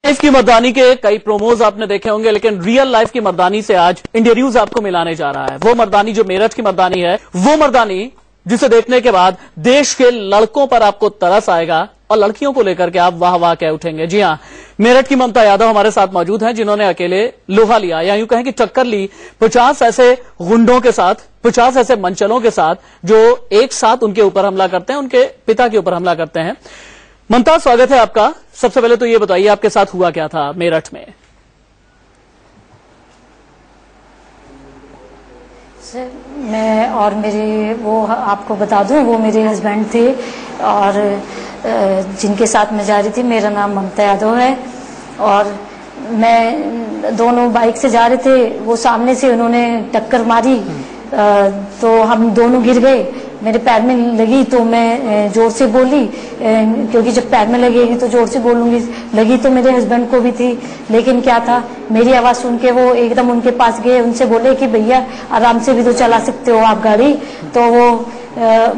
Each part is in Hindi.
लाइफ की मर्दानी के कई प्रोमोज आपने देखे होंगे, लेकिन रियल लाइफ की मर्दानी से आज इंडिया न्यूज आपको मिलाने जा रहा है। वो मर्दानी जो मेरठ की मर्दानी है, वो मर्दानी जिसे देखने के बाद देश के लड़कों पर आपको तरस आएगा और लड़कियों को लेकर के आप वाह वाह कह उठेंगे। जी हां, मेरठ की ममता यादव हमारे साथ मौजूद हैं, जिन्होंने अकेले लोहा लिया या यूं कहें कि टक्कर ली 50 ऐसे गुंडों के साथ, 50 ऐसे मंचलों के साथ जो एक साथ उनके ऊपर हमला करते हैं, उनके पिता के ऊपर हमला करते हैं। ममता, स्वागत है आपका। सबसे पहले तो ये बताइए आपके साथ हुआ क्या था मेरठ में? सर, मैं और मेरे वो आपको बता दूं, वो मेरे हस्बैंड थे और जिनके साथ मैं जा रही थी। मेरा नाम ममता यादव है और मैं दोनों बाइक से जा रहे थे। वो सामने से उन्होंने टक्कर मारी तो हम दोनों गिर गए। मेरे पैर में लगी तो मैं जोर से बोली, क्योंकि जब पैर में लगेगी तो जोर से बोलूंगी। लगी तो मेरे हस्बैंड को भी थी, लेकिन क्या था, मेरी आवाज सुन के वो एकदम उनके पास गए। उनसे बोले कि भैया आराम से भी तो चला सकते हो आप गाड़ी। तो वो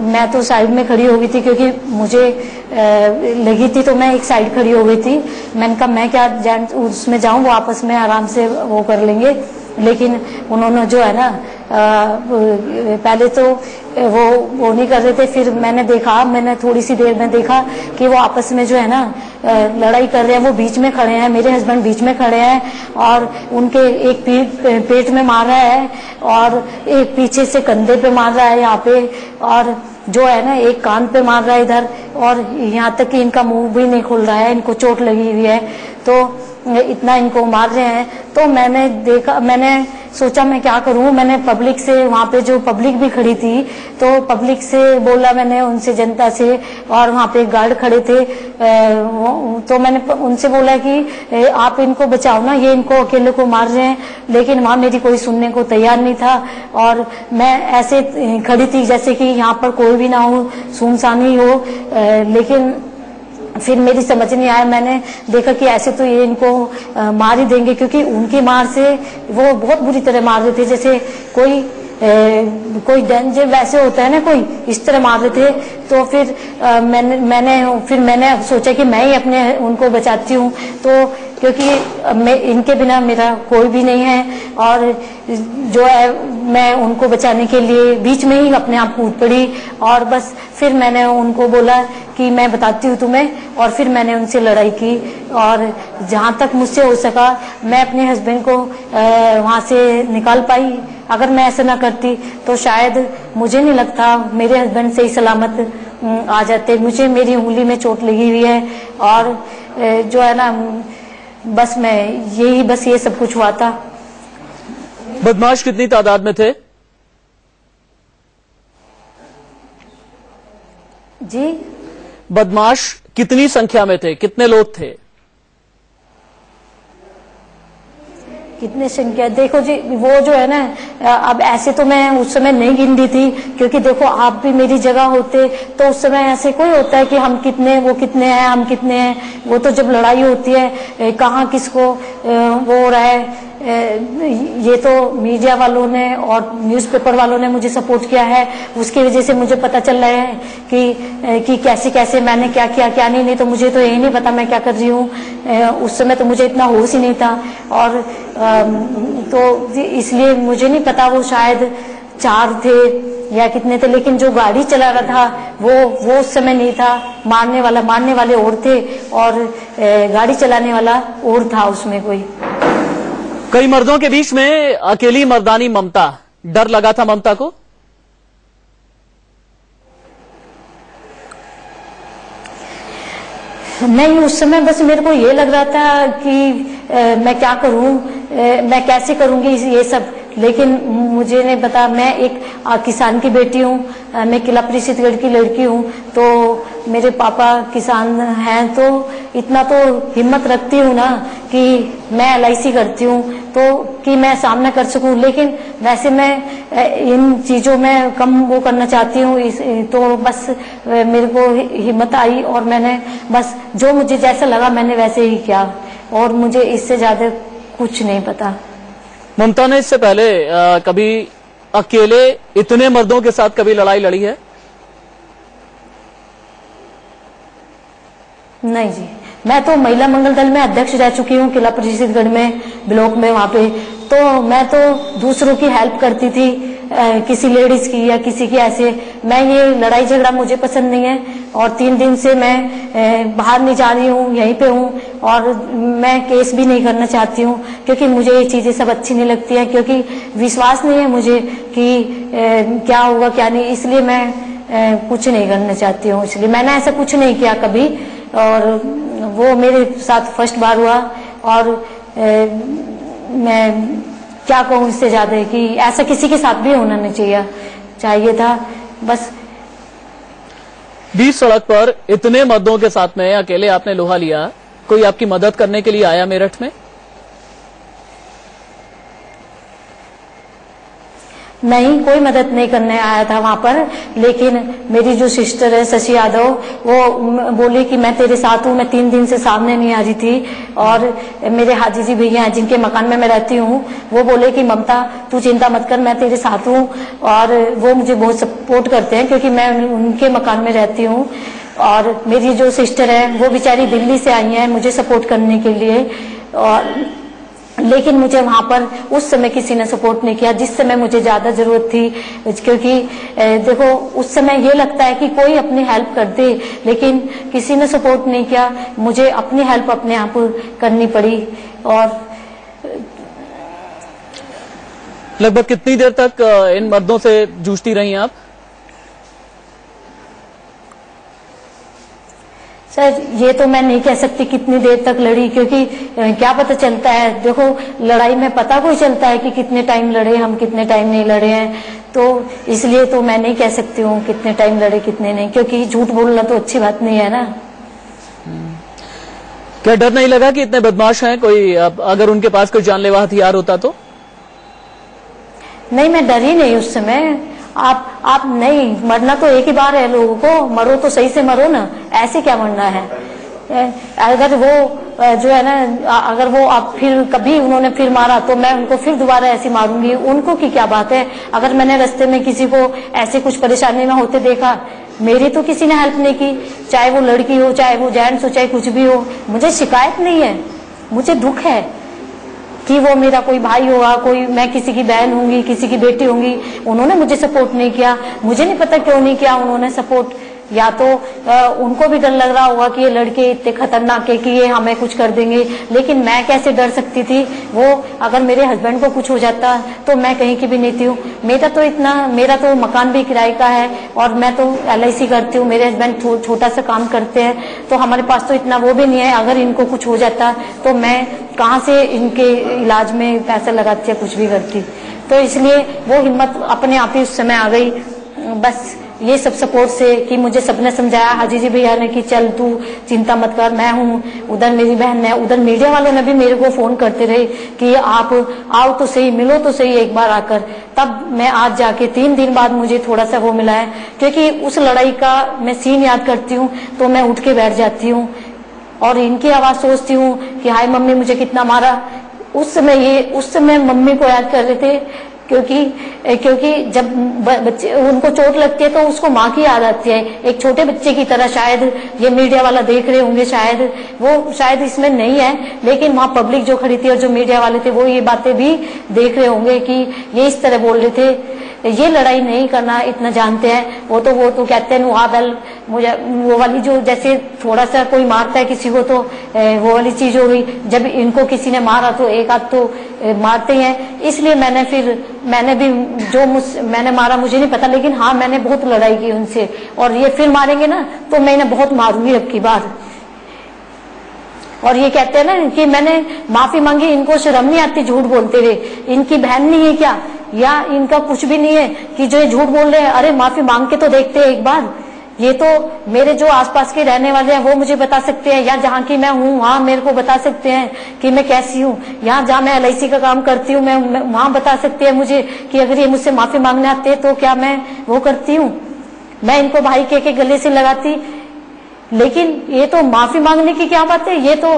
मैं तो साइड में खड़ी हो गई थी, क्योंकि मुझे लगी थी तो मैं एक साइड खड़ी हो गई थी। मैंने कहा मैं क्या उसमें जाऊं, वो आपस में आराम से वो कर लेंगे। लेकिन उन्होंने जो है ना पहले तो वो नहीं कर रहे थे। फिर मैंने थोड़ी सी देर में देखा कि वो आपस में जो है ना लड़ाई कर रहे हैं। वो बीच में खड़े हैं, मेरे हस्बैंड बीच में खड़े हैं और उनके एक पेट में मार रहा है और एक पीछे से कंधे पे मार रहा है यहाँ पे, और जो है ना एक कान पे मार रहा है इधर, और यहाँ तक कि इनका मुंह भी नहीं खुल रहा है, इनको चोट लगी हुई है। तो इतना इनको मार रहे हैं। तो मैंने सोचा मैं क्या करूं। मैंने पब्लिक से, वहां पे जो पब्लिक भी खड़ी थी, तो पब्लिक से बोला मैंने, उनसे, जनता से, और वहां पे गार्ड खड़े थे। तो मैंने उनसे बोला कि आप इनको बचाओ ना, ये इनको अकेले को मार रहे हैं। लेकिन वहां मेरी कोई सुनने को तैयार नहीं था और मैं ऐसे खड़ी थी जैसे कि यहाँ पर कोई भी ना हो, सुनसान ही हो। लेकिन फिर मेरी समझ नहीं आया। मैंने देखा कि ऐसे तो ये इनको मार ही देंगे, क्योंकि उनकी मार से वो बहुत बुरी तरह मार रहे थे, जैसे कोई डेंजर वैसे होता है ना, कोई इस तरह मार रहे थे। तो फिर मैंने सोचा कि मैं ही उनको बचाती हूँ, तो क्योंकि इनके बिना मेरा कोई भी नहीं है। और जो है मैं उनको बचाने के लिए बीच में ही अपने आप कूद पड़ी और बस फिर मैंने उनको बोला कि मैं बताती हूँ तुम्हें, और फिर मैंने उनसे लड़ाई की। और जहाँ तक मुझसे हो सका मैं अपने हस्बैंड को वहाँ से निकाल पाई। अगर मैं ऐसा ना करती तो शायद मुझे नहीं लगता मेरे हस्बैंड सही सलामत आ जाते। मुझे मेरी उंगली में चोट लगी हुई है और जो है ना बस ये सब कुछ हुआ था। बदमाश कितनी तादाद में थे? जी, बदमाश कितनी संख्या में थे, कितने लोग थे? कितने संख्या, देखो जी, वो जो है ना, अब ऐसे तो मैं उस समय नहीं गिन रही थी, क्योंकि देखो आप भी मेरी जगह होते तो उस समय ऐसे कोई होता है कि हम कितने, वो कितने हैं, हम कितने हैं। वो तो जब लड़ाई होती है कहाँ किसको वो हो रहा है। ये तो मीडिया वालों ने और न्यूज़पेपर वालों ने मुझे सपोर्ट किया है, उसकी वजह से मुझे पता चल रहा है कि कैसे कैसे मैंने क्या किया क्या नहीं तो मुझे तो यही नहीं पता मैं क्या कर रही हूँ। उस समय तो मुझे इतना होश ही नहीं था। और तो इसलिए मुझे नहीं पता वो शायद 4 थे या कितने थे, लेकिन जो गाड़ी चला रहा था वो उस समय नहीं था। मारने वाले और थे और गाड़ी चलाने वाला और था उसमें कोई। कई मर्दों के बीच में अकेली मर्दानी ममता, डर लगा था ममता को? नहीं, उस समय बस मेरे को ये लग रहा था कि मैं क्या करूं, मैं कैसे करूंगी ये सब। लेकिन मुझे नहीं पता, मैं एक किसान की बेटी हूँ, मैं किला परिषदगढ़ की लड़की हूँ, तो मेरे पापा किसान हैं, तो इतना तो हिम्मत रखती हूँ ना कि मैं LIC करती हूँ तो कि मैं सामना कर सकूं। लेकिन वैसे मैं इन चीजों में कम वो करना चाहती हूँ। तो बस मेरे को हिम्मत आई और मैंने बस जो मुझे जैसा लगा मैंने वैसे ही किया, और मुझे इससे ज्यादा कुछ नहीं पता। ममता ने इससे पहले कभी अकेले इतने मर्दों के साथ कभी लड़ाई लड़ी है? नहीं जी, मैं तो महिला मंगल दल में अध्यक्ष रह चुकी हूँ किला परिषदगढ़ में, ब्लॉक में, वहाँ पे तो मैं तो दूसरों की हेल्प करती थी, किसी लेडीज की या किसी की ऐसे। मैं ये लड़ाई झगड़ा मुझे पसंद नहीं है और 3 दिन से मैं बाहर नहीं जा रही हूँ, यहीं पे हूँ और मैं केस भी नहीं करना चाहती हूँ क्योंकि मुझे ये चीजें सब अच्छी नहीं लगती है, क्योंकि विश्वास नहीं है मुझे कि क्या होगा क्या नहीं, इसलिए मैं कुछ नहीं करना चाहती हूँ। इसलिए मैंने ऐसा कुछ नहीं किया कभी और वो मेरे साथ फर्स्ट बार हुआ और मैं क्या कहूँ इससे ज्यादा कि ऐसा किसी के साथ भी होना नहीं चाहिए था। बस बीच सड़क पर इतने मर्दों के साथ में अकेले आपने लोहा लिया, कोई आपकी मदद करने के लिए आया मेरठ में? नहीं, कोई मदद नहीं करने आया था वहां पर, लेकिन मेरी जो सिस्टर है शशि यादव, वो बोली कि मैं तेरे साथ हूँ। मैं 3 दिन से सामने नहीं आ रही थी और मेरे हाजी जी भैया हैं जिनके मकान में मैं रहती हूँ, वो बोले कि ममता तू चिंता मत कर, मैं तेरे साथ हूँ और वो मुझे बहुत सपोर्ट करते हैं क्योंकि मैं उनके मकान में रहती हूँ। और मेरी जो सिस्टर है वो बेचारी दिल्ली से आई है मुझे सपोर्ट करने के लिए, और लेकिन मुझे वहां पर उस समय किसी ने सपोर्ट नहीं किया जिस समय मुझे ज्यादा जरूरत थी, क्योंकि देखो उस समय ये लगता है कि कोई अपनी हेल्प कर दे, लेकिन किसी ने सपोर्ट नहीं किया, मुझे अपनी हेल्प अपने आप करनी पड़ी। और लगभग कितनी देर तक इन मर्दों से जूझती रही आप? सर ये तो मैं नहीं कह सकती कितनी देर तक लड़ी, क्योंकि क्या पता चलता है, देखो लड़ाई में पता कोई चलता है कि कितने टाइम लड़े हम, कितने टाइम नहीं लड़े हैं, तो इसलिए तो मैं नहीं कह सकती हूँ कितने टाइम लड़े कितने नहीं, क्योंकि झूठ बोलना तो अच्छी बात नहीं है ना। क्या डर नहीं लगा कि इतने बदमाश हैं, कोई अगर उनके पास कोई जानलेवा हथियार होता तो? नहीं, मैं डरी नहीं उस समय। आप नहीं, मरना तो एक ही बार है लोगों को, मरो तो सही से मरो ना, ऐसे क्या मरना है। अगर वो जो है ना, अगर वो आप फिर कभी उन्होंने फिर मारा तो मैं उनको फिर दोबारा ऐसे मारूंगी, उनको की क्या बात है। अगर मैंने रास्ते में किसी को ऐसे कुछ परेशानी में होते देखा, मेरी तो किसी ने हेल्प नहीं की, चाहे वो लड़की हो, चाहे वो जेंट्स हो, चाहे कुछ भी हो, मुझे शिकायत नहीं है, मुझे दुख है कि वो मेरा कोई भाई होगा, कोई मैं किसी की बहन होंगी, किसी की बेटी होंगी, उन्होंने मुझे सपोर्ट नहीं किया। मुझे नहीं पता क्यों नहीं किया उन्होंने सपोर्ट, या तो उनको भी डर लग रहा होगा कि ये लड़के इतने खतरनाक है कि ये हमें कुछ कर देंगे, लेकिन मैं कैसे डर सकती थी। वो अगर मेरे हस्बैंड को कुछ हो जाता तो मैं कहीं की भी नहीं थी। मेरा तो मकान भी किराए का है और मैं तो LIC करती हूँ, मेरे हस्बैंड छोटा सा काम करते हैं, तो हमारे पास तो इतना वो भी नहीं है। अगर इनको कुछ हो जाता तो मैं कहाँ से इनके इलाज में पैसा लगाती या कुछ भी करती, तो इसलिए वो हिम्मत अपने आप ही उस समय आ गई। बस ये सब सपोर्ट से कि मुझे सबने समझाया, हाजी जी भैया ने कि चल तू चिंता मत कर, मैं हूँ, उधर मेरी बहन है, उधर मीडिया वालों ने भी मेरे को फोन करते रहे कि आप आओ तो सही, मिलो तो सही एक बार आकर। तब मैं आज जाके 3 दिन बाद मुझे थोड़ा सा वो मिला है, क्योंकि उस लड़ाई का मैं सीन याद करती हूँ तो मैं उठ के बैठ जाती हूँ और इनकी आवाज सोचती हूँ कि हाय मम्मी मुझे कितना मारा। उस समय मम्मी को याद कर रहे थे, क्योंकि जब बच्चे उनको चोट लगती है तो उसको माँ की याद आती है, एक छोटे बच्चे की तरह। शायद ये मीडिया वाला देख रहे होंगे, शायद इसमें नहीं है, लेकिन वहाँ पब्लिक जो खड़ी थी और जो मीडिया वाले थे वो ये बातें भी देख रहे होंगे कि ये इस तरह बोल रहे थे। ये लड़ाई नहीं करना इतना जानते हैं, वो तो कहते हैं नुआ बेल, मुझे वो वाली जो जैसे थोड़ा सा कोई मारता है किसी को तो वो वाली चीज हो गई। जब इनको किसी ने मारा तो एक आध तो मारते हैं, इसलिए मैंने भी मैंने मारा मुझे नहीं पता, लेकिन हाँ मैंने बहुत लड़ाई की उनसे, और ये फिर मारेंगे ना तो मैं इन्हें बहुत मारूंगी अब की बार। और ये कहते हैं ना कि मैंने माफी मांगी, इनको शर्म नहीं आती झूठ बोलते हुए, इनकी बहन नहीं है क्या, या इनका कुछ भी नहीं है कि जो ये झूठ बोल रहे हैं। अरे माफी मांग के तो देखते हैं एक बार। ये तो मेरे जो आसपास के रहने वाले हैं वो मुझे बता सकते हैं, या जहाँ की मैं हूँ वहाँ मेरे को बता सकते हैं कि मैं कैसी हूँ। यहाँ जहाँ मैं LIC का काम करती हूँ मैं वहाँ बता सकते हैं मुझे कि अगर ये मुझसे माफी मांगने आते तो क्या मैं वो करती हूँ। मैं इनको भाई के गले से लगाती, लेकिन ये तो माफी मांगने की क्या बात है। ये तो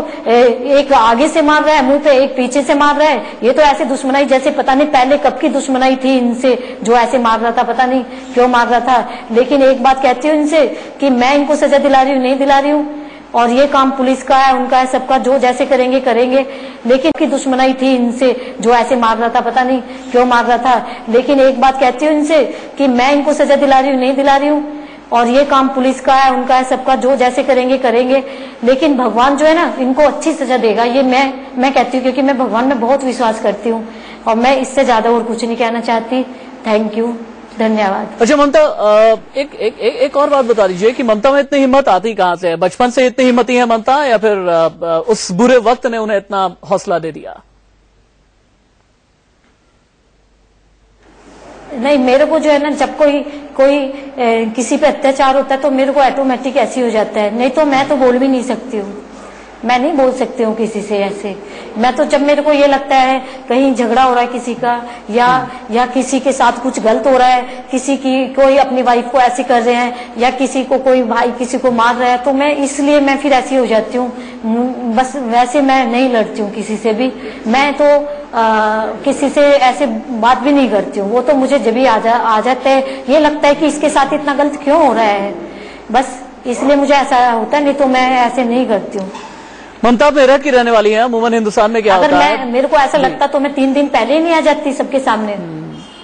एक आगे से मार रहा है मुंह पे, एक पीछे से मार रहा है। ये तो ऐसे दुश्मनाई जैसे पता नहीं पहले कब की दुश्मनाई थी इनसे, जो ऐसे मार रहा था, पता नहीं क्यों मार रहा था। लेकिन एक बात कहती हूँ इनसे कि मैं इनको सजा दिला रही हूँ नहीं दिला रही हूँ, और ये काम पुलिस का है, उनका है, सबका, जो जैसे करेंगे करेंगे। लेकिन की दुश्मनी थी इनसे, जो ऐसे मार रहा था, पता नहीं क्यों मार रहा था। लेकिन एक बात कहती हूँ इनसे कि मैं इनको सजा दिला रही हूँ, नहीं दिला रही हूँ, और ये काम पुलिस का है, उनका है, सबका, जो जैसे करेंगे करेंगे। लेकिन भगवान जो है ना, इनको अच्छी सजा देगा, ये मैं कहती हूँ, क्योंकि मैं भगवान में बहुत विश्वास करती हूँ और मैं इससे ज्यादा और कुछ नहीं कहना चाहती। थैंक यू, धन्यवाद। अच्छा ममता, एक और बात बता दीजिए कि ममता में इतनी हिम्मत आती कहां से है? बचपन से इतनी हिम्मती है ममता, या फिर उस बुरे वक्त ने उन्हें इतना हौसला दे दिया? नहीं, मेरे को जो है ना, जब कोई किसी पे अत्याचार होता है तो मेरे को ऑटोमेटिक ऐसे हो जाता है। नहीं तो मैं तो बोल भी नहीं सकती हूँ, मैं नहीं बोल सकती हूँ किसी से ऐसे। मैं तो जब मेरे को ये लगता है कहीं झगड़ा हो रहा है किसी का, या किसी के साथ कुछ गलत हो रहा है, किसी की कोई अपनी वाइफ को ऐसे कर रहे हैं, या किसी को कोई भाई किसी को मार रहा है, तो मैं इसलिए मैं फिर ऐसी हो जाती हूँ। बस वैसे मैं नहीं लड़ती हूँ किसी से भी। मैं तो किसी से ऐसे बात भी नहीं करती हूँ। वो तो मुझे जब भी आ जाता है, ये लगता है कि इसके साथ इतना गलत क्यों हो रहा है, बस इसलिए मुझे ऐसा होता है। नहीं तो मैं ऐसे नहीं करती हूँ। ममता मेरठ की रहने वाली है। अमूमन हिंदुस्तान में क्या होता है, अगर मेरे को ऐसा लगता तो मैं 3 दिन पहले ही नहीं आ जाती सबके सामने।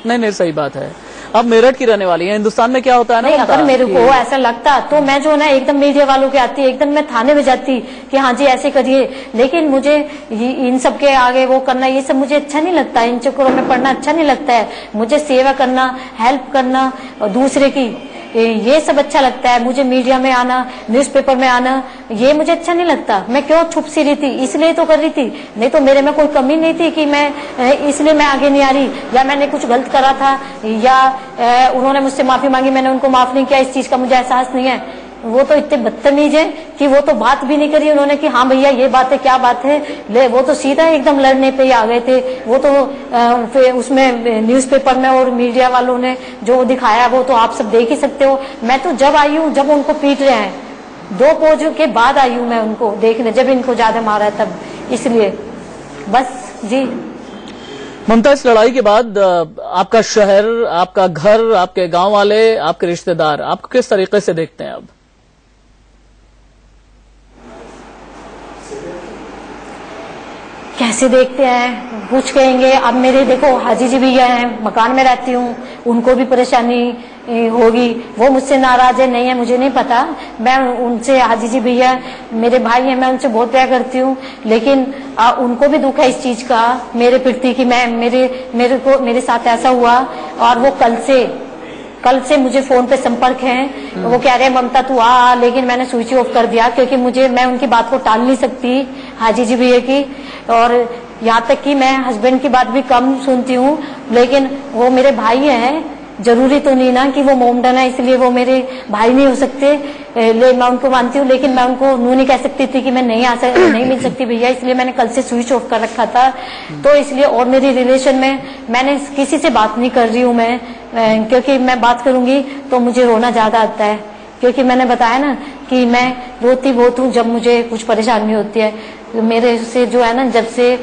नहीं, सही बात है। अब मेरठ की रहने वाली है। हिंदुस्तान में क्या होता है ना, नहीं, अगर मेरे को ऐसा लगता तो मैं जो ना एकदम मीडिया वालों के आती, एकदम मैं थाने में जाती कि हाँ जी ऐसे करिए। लेकिन मुझे इन सब के आगे वो करना, ये सब मुझे अच्छा नहीं लगता। इन चक्करों में पड़ना अच्छा नहीं लगता है मुझे। सेवा करना, हेल्प करना दूसरे की, ये सब अच्छा लगता है मुझे। मीडिया में आना, न्यूज़पेपर में आना, ये मुझे अच्छा नहीं लगता। मैं क्यों छुप सी रही थी, इसलिए तो कर रही थी। नहीं तो मेरे में कोई कमी नहीं थी कि मैं इसलिए मैं आगे नहीं आ रही, या मैंने कुछ गलत करा था, या उन्होंने मुझसे माफी मांगी, मैंने उनको माफ नहीं किया, इस चीज का मुझे एहसास नहीं है। वो तो इतने बदतमीज है कि वो तो बात भी नहीं करी उन्होंने कि हाँ भैया ये बात है, क्या बात है। वो तो सीधा एकदम लड़ने पे ही आ गए थे। वो तो उसमें न्यूज़पेपर में और मीडिया वालों ने जो दिखाया वो तो आप सब देख ही सकते हो। मैं तो जब आई हूँ, जब उनको पीट रहे हैं, 2 पोज के बाद आई हूँ मैं उनको देखने, जब इनको ज्यादा मारा है तब, इसलिए बस जी। ममता, इस लड़ाई के बाद आपका शहर, आपका घर, आपके गांव वाले, आपके रिश्तेदार आपको किस तरीके से देखते हैं अब? कैसे देखते हैं कुछ कहेंगे। अब मेरे देखो हाजी जी भैया हैं, मकान में रहती हूँ, उनको भी परेशानी होगी। वो मुझसे नाराज है नहीं है मुझे नहीं पता। मैं उनसे, हाजी जी भैया मेरे भाई हैं, मैं उनसे बहुत प्यार करती हूँ। लेकिन उनको भी दुख है इस चीज का मेरे प्रति कि मैं मेरे साथ ऐसा हुआ। और वो कल से मुझे फोन पे संपर्क हैं। वो कह रहे हैं ममता तू आ, लेकिन मैंने स्विच ऑफ कर दिया क्योंकि मैं उनकी बात को टाल नहीं सकती, हाजी जी भैया की। और यहाँ तक कि मैं हस्बैंड की बात भी कम सुनती हूँ, लेकिन वो मेरे भाई हैं। जरूरी तो नहीं ना कि वो मोमडन है इसलिए वो मेरे भाई नहीं हो सकते। मैं उनको मानती हूँ, लेकिन मैं उनको नू नहीं कह सकती थी कि मैं नहीं मिल सकती भैया, इसलिए मैंने कल से स्विच ऑफ कर रखा था। तो इसलिए, और मेरी रिलेशन में मैंने किसी से बात नहीं कर रही हूँ मैं, क्योंकि मैं बात करूंगी तो मुझे रोना ज्यादा आता है। क्योंकि मैंने बताया ना कि मैं रोती बहुत हूँ जब मुझे कुछ परेशानी होती है। मेरे से जो है ना, जब से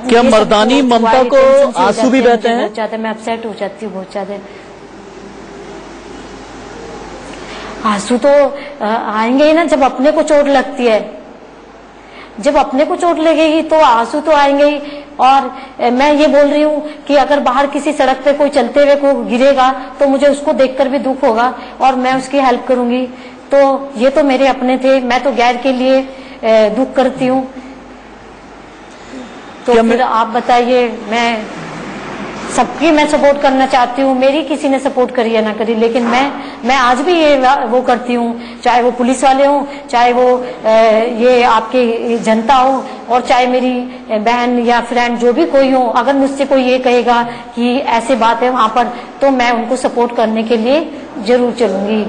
क्या मर्दानी ममता को आंसू भी बहते हैं? बहुत ज्यादा मैं अपसेट हो जाती हूँ, बहुत ज्यादा। आंसू तो आएंगे ही ना जब अपने को चोट लगती है। जब अपने को चोट लगेगी तो आंसू तो आएंगे ही। और मैं ये बोल रही हूँ कि अगर बाहर किसी सड़क पे कोई चलते हुए को गिरेगा तो मुझे उसको देखकर भी दुख होगा और मैं उसकी हेल्प करूंगी। तो ये तो मेरे अपने थे, मैं तो गैर के लिए दुख करती हूँ। तो फिर आप बताइए, मैं सबकी मैं सपोर्ट करना चाहती हूँ। मेरी किसी ने सपोर्ट करी या ना करी, लेकिन मैं आज भी ये वो करती हूँ, चाहे वो पुलिस वाले हों, चाहे वो ये आपके जनता हो, और चाहे मेरी बहन या फ्रेंड जो भी कोई हो। अगर मुझसे कोई ये कहेगा कि ऐसे बात है वहां पर, तो मैं उनको सपोर्ट करने के लिए जरूर चलूंगी,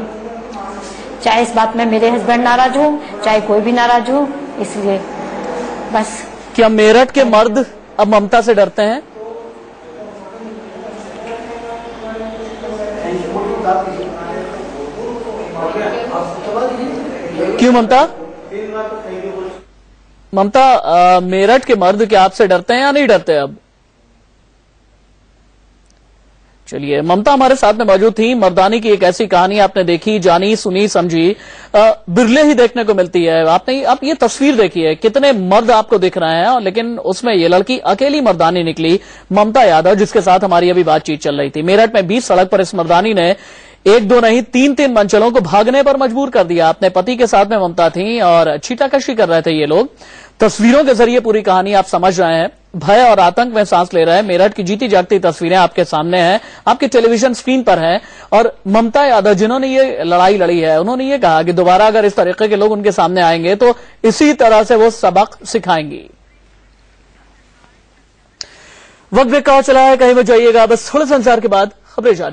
चाहे इस बात में मेरे हस्बैंड नाराज हो, चाहे कोई भी नाराज हो। इसलिए बस। क्या मेरठ के मर्द अब ममता से डरते हैं? क्यों ममता? ममता, मेरठ के मर्द क्या आपसे डरते हैं या नहीं डरते अब? चलिए, ममता हमारे साथ में मौजूद थी। मर्दानी की एक ऐसी कहानी आपने देखी, जानी, सुनी, समझी, बिरले ही देखने को मिलती है। आप ये तस्वीर देखिए, कितने मर्द आपको दिख रहे हैं, लेकिन उसमें ये लड़की अकेली मर्दानी निकली, ममता यादव, जिसके साथ हमारी अभी बातचीत चल रही थी। मेरठ में 20 सड़क पर इस मर्दानी ने एक दो नहीं 3-3 मंचलों को भागने पर मजबूर कर दिया। अपने पति के साथ में ममता थी और छीटाकशी कर रहे थे ये लोग। तस्वीरों के जरिए पूरी कहानी आप समझ रहे हैं। भय और आतंक में सांस ले रहे हैं। मेरठ की जीती जागती तस्वीरें आपके सामने हैं, आपके टेलीविजन स्क्रीन पर हैं। और ममता यादव जिन्होंने ये लड़ाई लड़ी है, उन्होंने ये कहा कि दोबारा अगर इस तरीके के लोग उनके सामने आएंगे तो इसी तरह से वो सबक सिखाएंगी। वक्त बेकार चला है, कहीं मत जाइएगा, बस थोड़े संसार के बाद खबरें जारी।